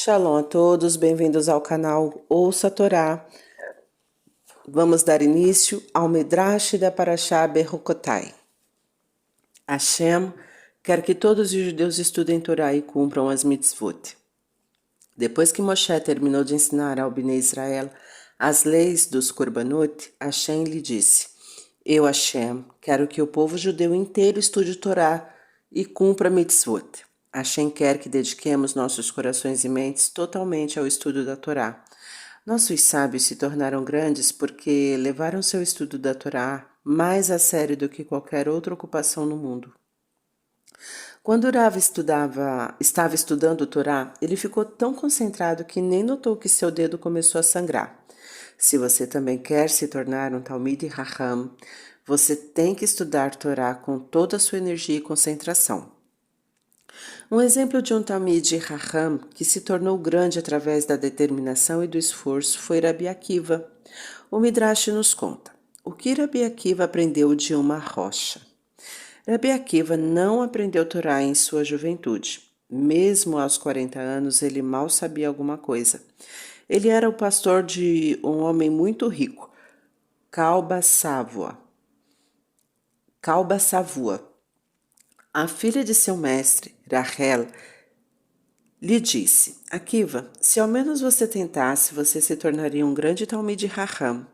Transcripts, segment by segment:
Shalom a todos, bem-vindos ao canal Ouça a Torá. Vamos dar início ao Midrash da Parashá Bechukotai. Hashem quer que todos os judeus estudem Torá e cumpram as mitzvot. Depois que Moshe terminou de ensinar ao Bnei Israel as leis dos Korbanot, Hashem lhe disse: Eu, Hashem, quero que o povo judeu inteiro estude Torá e cumpra mitzvot. Hashem quer que dediquemos nossos corações e mentes totalmente ao estudo da Torá. Nossos sábios se tornaram grandes porque levaram seu estudo da Torá mais a sério do que qualquer outra ocupação no mundo. Quando Rav estava estudando o Torá, ele ficou tão concentrado que nem notou que seu dedo começou a sangrar. Se você também quer se tornar um Talmid Raham, você tem que estudar Torá com toda a sua energia e concentração. Um exemplo de um Talmid Raham que se tornou grande através da determinação e do esforço foi Rabi Akiva. O Midrash nos conta o que Rabi Akiva aprendeu de uma rocha. Rabi Akiva não aprendeu Torá em sua juventude. Mesmo aos 40 anos, ele mal sabia alguma coisa. Ele era o pastor de um homem muito rico, Kalba Savua. A filha de seu mestre, Rachel, lhe disse: Akiva, se ao menos você tentasse, você se tornaria um grande Talmid Raham.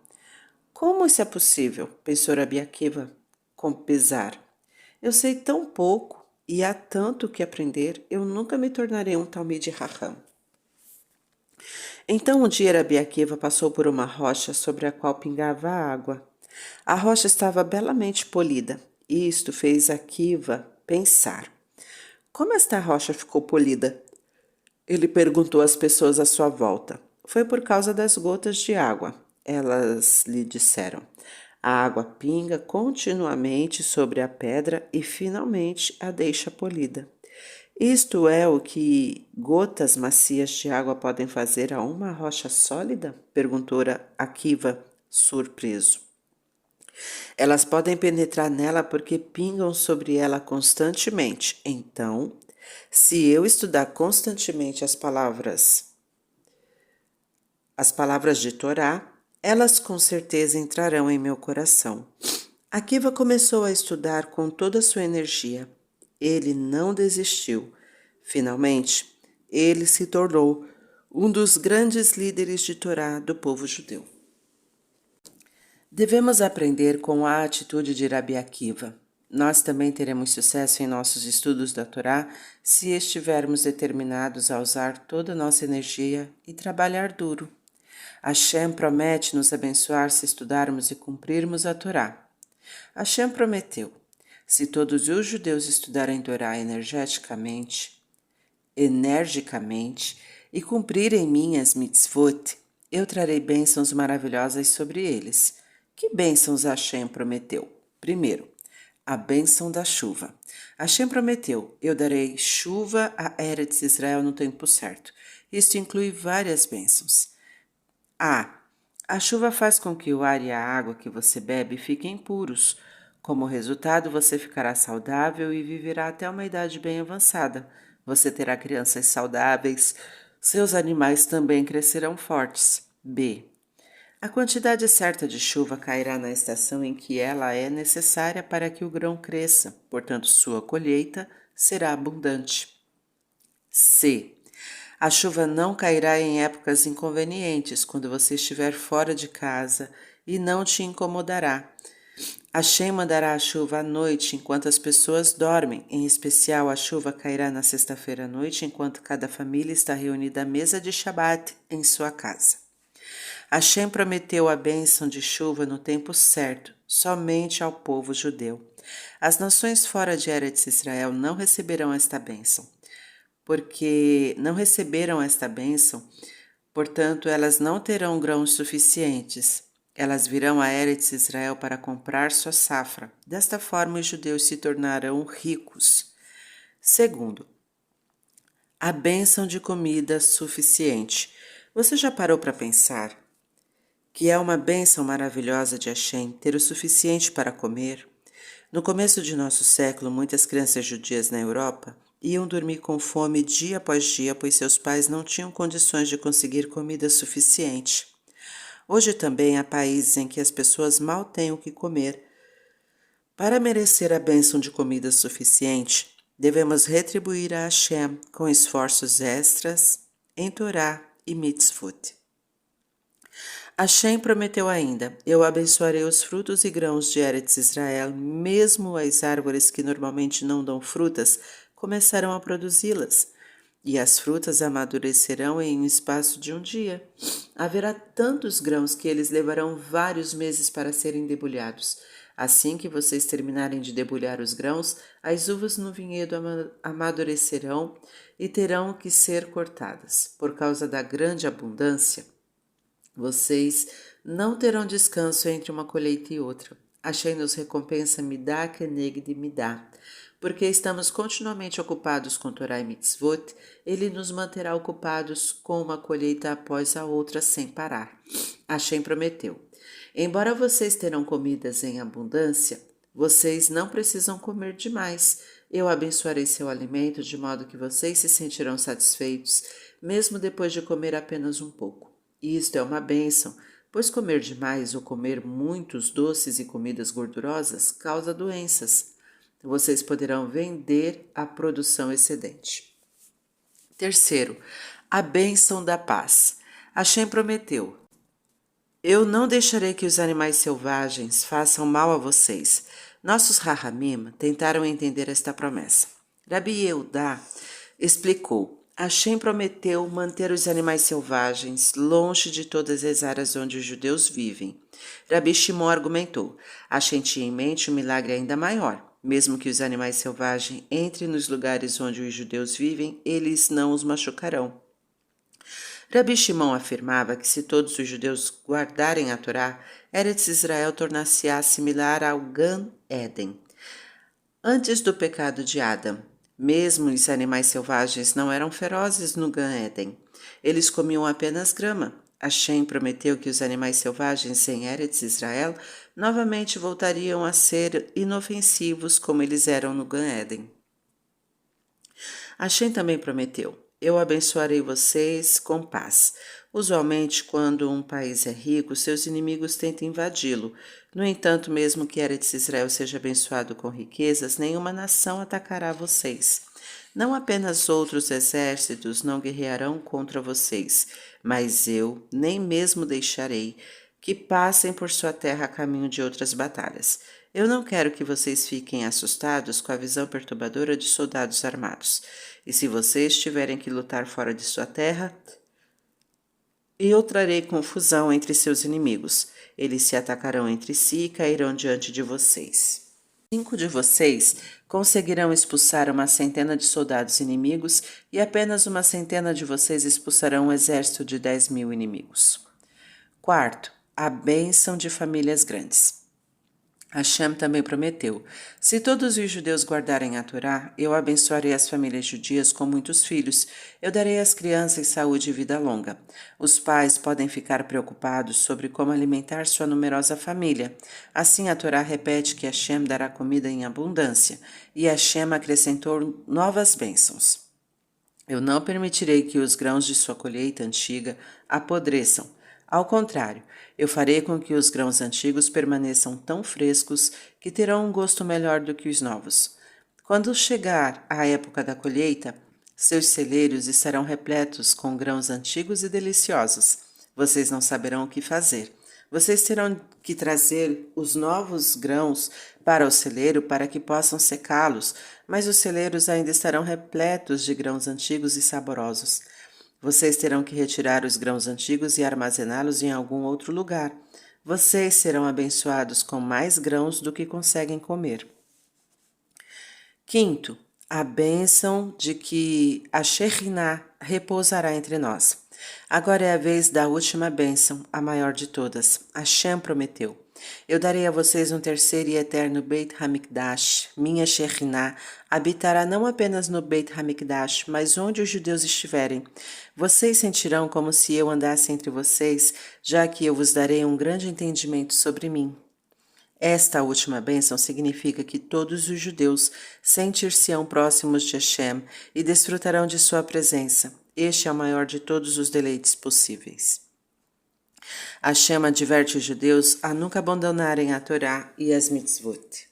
Como isso é possível? Pensou Rabi Akiva com pesar. Eu sei tão pouco e há tanto que aprender, eu nunca me tornarei um Talmid Raham. Então um dia Rabi Akiva passou por uma rocha sobre a qual pingava água. A rocha estava belamente polida. Isto fez Akiva pensar. Como esta rocha ficou polida? Ele perguntou às pessoas à sua volta. Foi por causa das gotas de água. Elas lhe disseram. A água pinga continuamente sobre a pedra e finalmente a deixa polida. Isto é o que gotas macias de água podem fazer a uma rocha sólida? Perguntou Akiva, surpreso. Elas podem penetrar nela porque pingam sobre ela constantemente. Então, se eu estudar constantemente as palavras de Torá, elas com certeza entrarão em meu coração. Akiva começou a estudar com toda a sua energia. Ele não desistiu. Finalmente, ele se tornou um dos grandes líderes de Torá do povo judeu. Devemos aprender com a atitude de Rabi Akiva. Nós também teremos sucesso em nossos estudos da Torá se estivermos determinados a usar toda a nossa energia e trabalhar duro. Hashem promete nos abençoar se estudarmos e cumprirmos a Torá. Hashem prometeu: se todos os judeus estudarem Torá energicamente e cumprirem minhas mitzvot, eu trarei bênçãos maravilhosas sobre eles. Que bênçãos Hashem prometeu? Primeiro, a bênção da chuva. Hashem prometeu: eu darei chuva a Eretz Israel no tempo certo. Isto inclui várias bênçãos. A chuva faz com que o ar e a água que você bebe fiquem puros. Como resultado, você ficará saudável e viverá até uma idade bem avançada. Você terá crianças saudáveis, seus animais também crescerão fortes. B. A quantidade certa de chuva cairá na estação em que ela é necessária para que o grão cresça, portanto, sua colheita será abundante. C. A chuva não cairá em épocas inconvenientes, quando você estiver fora de casa, e não te incomodará. Hashem mandará a chuva à noite, enquanto as pessoas dormem. Em especial, a chuva cairá na sexta-feira à noite, enquanto cada família está reunida à mesa de Shabat em sua casa. Hashem prometeu a bênção de chuva no tempo certo, somente ao povo judeu. As nações fora de Eretz Israel não receberão esta bênção. Porque não receberam esta bênção, portanto, elas não terão grãos suficientes. Elas virão a Eretz Israel para comprar sua safra. Desta forma, os judeus se tornarão ricos. Segundo, a bênção de comida suficiente. Você já parou para pensar que é uma bênção maravilhosa de Hashem ter o suficiente para comer? No começo de nosso século, muitas crianças judias na Europa Iam dormir com fome dia após dia, pois seus pais não tinham condições de conseguir comida suficiente. Hoje também há países em que as pessoas mal têm o que comer. Para merecer a bênção de comida suficiente, devemos retribuir a Hashem com esforços extras em Torá e Mitzvot. Hashem prometeu ainda: eu abençoarei os frutos e grãos de Eretz Israel, mesmo as árvores que normalmente não dão frutas começarão a produzi-las, e as frutas amadurecerão em um espaço de um dia. Haverá tantos grãos que eles levarão vários meses para serem debulhados. Assim que vocês terminarem de debulhar os grãos, as uvas no vinhedo amadurecerão e terão que ser cortadas. Por causa da grande abundância, vocês não terão descanso entre uma colheita e outra. Hashem nos recompensa midá keneged midá. Porque estamos continuamente ocupados com Torá e Mitzvot, ele nos manterá ocupados com uma colheita após a outra sem parar. Hashem prometeu: embora vocês terão comidas em abundância, vocês não precisam comer demais. Eu abençoarei seu alimento de modo que vocês se sentirão satisfeitos, mesmo depois de comer apenas um pouco. Isto é uma bênção, pois comer demais ou comer muitos doces e comidas gordurosas causa doenças. Vocês poderão vender a produção excedente. Terceiro, a bênção da paz. Hashem prometeu: eu não deixarei que os animais selvagens façam mal a vocês. Nossos Rahamim tentaram entender esta promessa. Rabi Yehudá explicou: Hashem prometeu manter os animais selvagens longe de todas as áreas onde os judeus vivem. Rabi Shimon argumentou: Hashem tinha em mente um milagre ainda maior. Mesmo que os animais selvagens entrem nos lugares onde os judeus vivem, eles não os machucarão. Rabi Shimon afirmava que se todos os judeus guardarem a Torá, Eretz Israel tornar-se-á similar ao Gan Éden. Antes do pecado de Adão, mesmo os animais selvagens não eram ferozes no Gan Éden. Eles comiam apenas grama. Hashem prometeu que os animais selvagens em Eretz Israel novamente voltariam a ser inofensivos como eles eram no Gan Éden. Hashem também prometeu: eu abençoarei vocês com paz. Usualmente, quando um país é rico, seus inimigos tentam invadi-lo. No entanto, mesmo que Eretz Israel seja abençoado com riquezas, nenhuma nação atacará vocês. Não apenas outros exércitos não guerrearão contra vocês, mas eu nem mesmo deixarei que passem por sua terra a caminho de outras batalhas. Eu não quero que vocês fiquem assustados com a visão perturbadora de soldados armados. E se vocês tiverem que lutar fora de sua terra, eu trarei confusão entre seus inimigos. Eles se atacarão entre si e cairão diante de vocês. 5 de vocês conseguirão expulsar uma centena de soldados inimigos e apenas uma centena de vocês expulsarão um exército de 10.000 inimigos. Quarto, a bênção de famílias grandes. Hashem também prometeu: se todos os judeus guardarem a Torá, eu abençoarei as famílias judias com muitos filhos. Eu darei às crianças saúde e vida longa. Os pais podem ficar preocupados sobre como alimentar sua numerosa família. Assim, a Torá repete que Hashem dará comida em abundância, e Hashem acrescentou novas bênçãos. Eu não permitirei que os grãos de sua colheita antiga apodreçam. Ao contrário, eu farei com que os grãos antigos permaneçam tão frescos que terão um gosto melhor do que os novos. Quando chegar a época da colheita, seus celeiros estarão repletos com grãos antigos e deliciosos. Vocês não saberão o que fazer. Vocês terão que trazer os novos grãos para o celeiro para que possam secá-los, mas os celeiros ainda estarão repletos de grãos antigos e saborosos. Vocês terão que retirar os grãos antigos e armazená-los em algum outro lugar. Vocês serão abençoados com mais grãos do que conseguem comer. Quinto, a bênção de que a Shekhinah repousará entre nós. Agora é a vez da última bênção, a maior de todas. Hashem prometeu: eu darei a vocês um terceiro e eterno Beit HaMikdash. Minha Shekhinah habitará não apenas no Beit HaMikdash, mas onde os judeus estiverem. Vocês sentirão como se eu andasse entre vocês, já que eu vos darei um grande entendimento sobre mim. Esta última bênção significa que todos os judeus sentir-se-ão próximos de Hashem e desfrutarão de sua presença. Este é o maior de todos os deleites possíveis. Hashem adverte os judeus a nunca abandonarem a Torá e as mitzvot.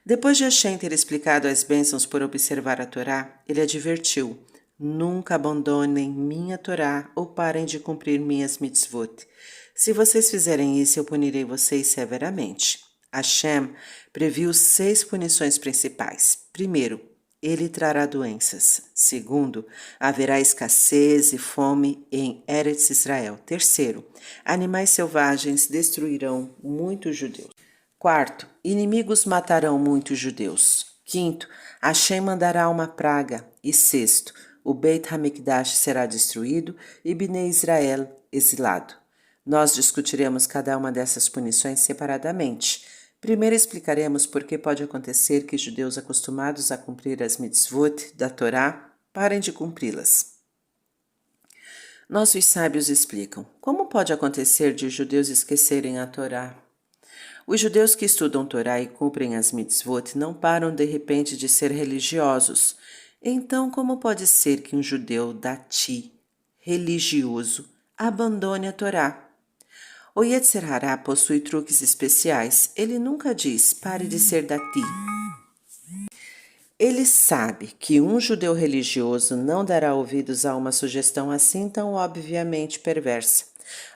Depois de Hashem ter explicado as bênçãos por observar a Torá, ele advertiu: nunca abandonem minha Torá ou parem de cumprir minhas mitzvot. Se vocês fizerem isso, eu punirei vocês severamente. Hashem previu 6 punições principais. Primeiro, ele trará doenças. Segundo, haverá escassez e fome em Eretz Israel. Terceiro, animais selvagens destruirão muitos judeus. Quarto, inimigos matarão muitos judeus. Quinto, Hashem mandará uma praga. E sexto, o Beit HaMikdash será destruído e Bnei Israel exilado. Nós discutiremos cada uma dessas punições separadamente. Primeiro explicaremos por que pode acontecer que judeus acostumados a cumprir as mitzvot da Torá parem de cumpri-las. Nossos sábios explicam: como pode acontecer de judeus esquecerem a Torá? Os judeus que estudam Torá e cumprem as mitzvot não param de repente de ser religiosos. Então, como pode ser que um judeu dati, religioso, abandone a Torá? O Yetzer Hará possui truques especiais. Ele nunca diz: pare de ser dati. Ele sabe que um judeu religioso não dará ouvidos a uma sugestão assim tão obviamente perversa.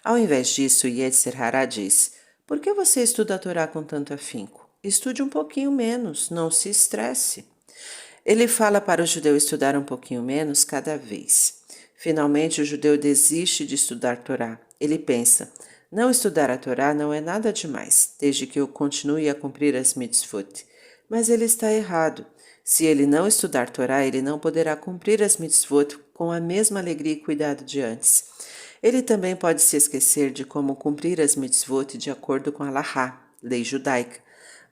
Ao invés disso, Yetzer Hará diz: por que você estuda a Torá com tanto afinco? Estude um pouquinho menos, não se estresse. Ele fala para o judeu estudar um pouquinho menos cada vez. Finalmente, o judeu desiste de estudar Torá. Ele pensa: não estudar a Torá não é nada demais, desde que eu continue a cumprir as mitzvot. Mas ele está errado. Se ele não estudar Torá, ele não poderá cumprir as mitzvot com a mesma alegria e cuidado de antes. Ele também pode se esquecer de como cumprir as mitzvot de acordo com a Halahá, lei judaica.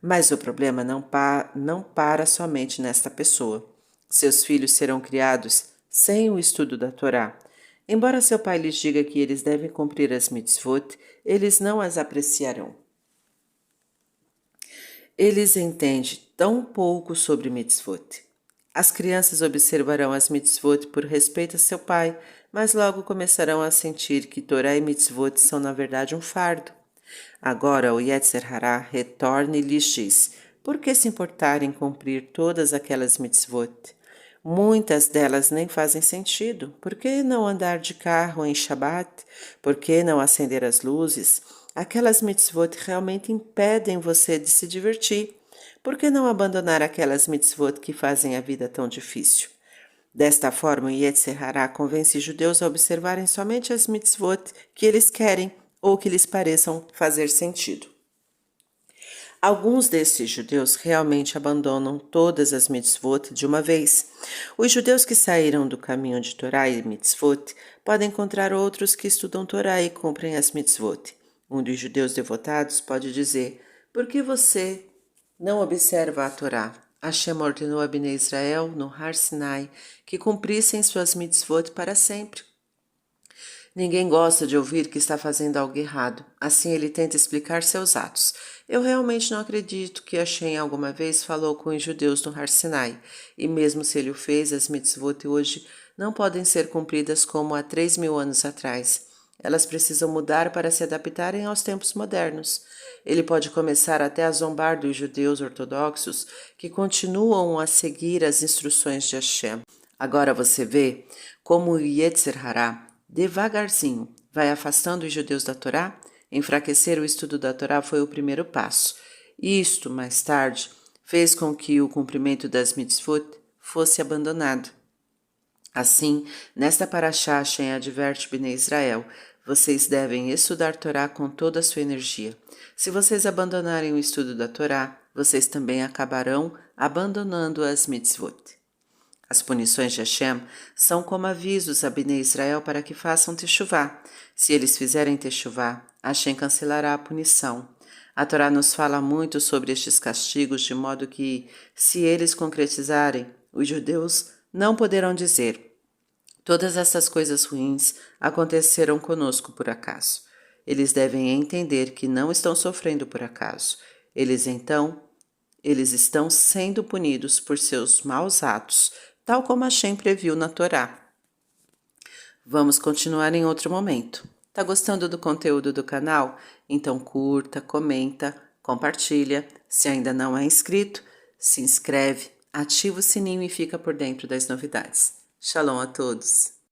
Mas o problema não para somente nesta pessoa. Seus filhos serão criados sem o estudo da Torá. Embora seu pai lhes diga que eles devem cumprir as mitzvot, eles não as apreciarão. Eles entendem tão pouco sobre mitzvot. As crianças observarão as mitzvot por respeito a seu pai, mas logo começarão a sentir que Torá e mitzvot são na verdade um fardo. Agora o Yetzer Hará retorna e lhes diz: por que se importar em cumprir todas aquelas mitzvot? Muitas delas nem fazem sentido. Por que não andar de carro em Shabat? Por que não acender as luzes? Aquelas mitzvot realmente impedem você de se divertir. Por que não abandonar aquelas mitzvot que fazem a vida tão difícil? Desta forma, o Yetzer Hará convence judeus a observarem somente as mitzvot que eles querem ou que lhes pareçam fazer sentido. Alguns destes judeus realmente abandonam todas as mitzvot de uma vez. Os judeus que saíram do caminho de Torá e mitzvot podem encontrar outros que estudam Torá e cumprem as mitzvot. Um dos judeus devotados pode dizer: por que você não observa a Torá? Hashem ordenou a Bnei Israel, no Har Sinai, que cumprissem suas mitzvot para sempre. Ninguém gosta de ouvir que está fazendo algo errado. Assim ele tenta explicar seus atos. Eu realmente não acredito que Hashem alguma vez falou com os judeus no Har Sinai. E mesmo se ele o fez, as mitzvot hoje não podem ser cumpridas como há 3.000 anos atrás. Elas precisam mudar para se adaptarem aos tempos modernos. Ele pode começar até a zombar dos judeus ortodoxos que continuam a seguir as instruções de Hashem. Agora você vê como o Yetzer Hará devagarzinho vai afastando os judeus da Torá. Enfraquecer o estudo da Torá foi o primeiro passo. Isto, mais tarde, fez com que o cumprimento das mitzvot fosse abandonado. Assim, nesta paraxá, Hashem adverte Bnei Israel: vocês devem estudar Torá com toda a sua energia. Se vocês abandonarem o estudo da Torá, vocês também acabarão abandonando as mitzvot. As punições de Hashem são como avisos a Bnei Israel para que façam techuvá. Se eles fizerem techuvá, Hashem cancelará a punição. A Torá nos fala muito sobre estes castigos, de modo que, se eles concretizarem, os judeus não poderão dizer: todas essas coisas ruins aconteceram conosco por acaso. Eles devem entender que não estão sofrendo por acaso. Eles estão sendo punidos por seus maus atos, tal como Hashem previu na Torá. Vamos continuar em outro momento. Tá gostando do conteúdo do canal? Então curta, comenta, compartilha. Se ainda não é inscrito, se inscreve, ativa o sininho e fica por dentro das novidades. Shalom a todos!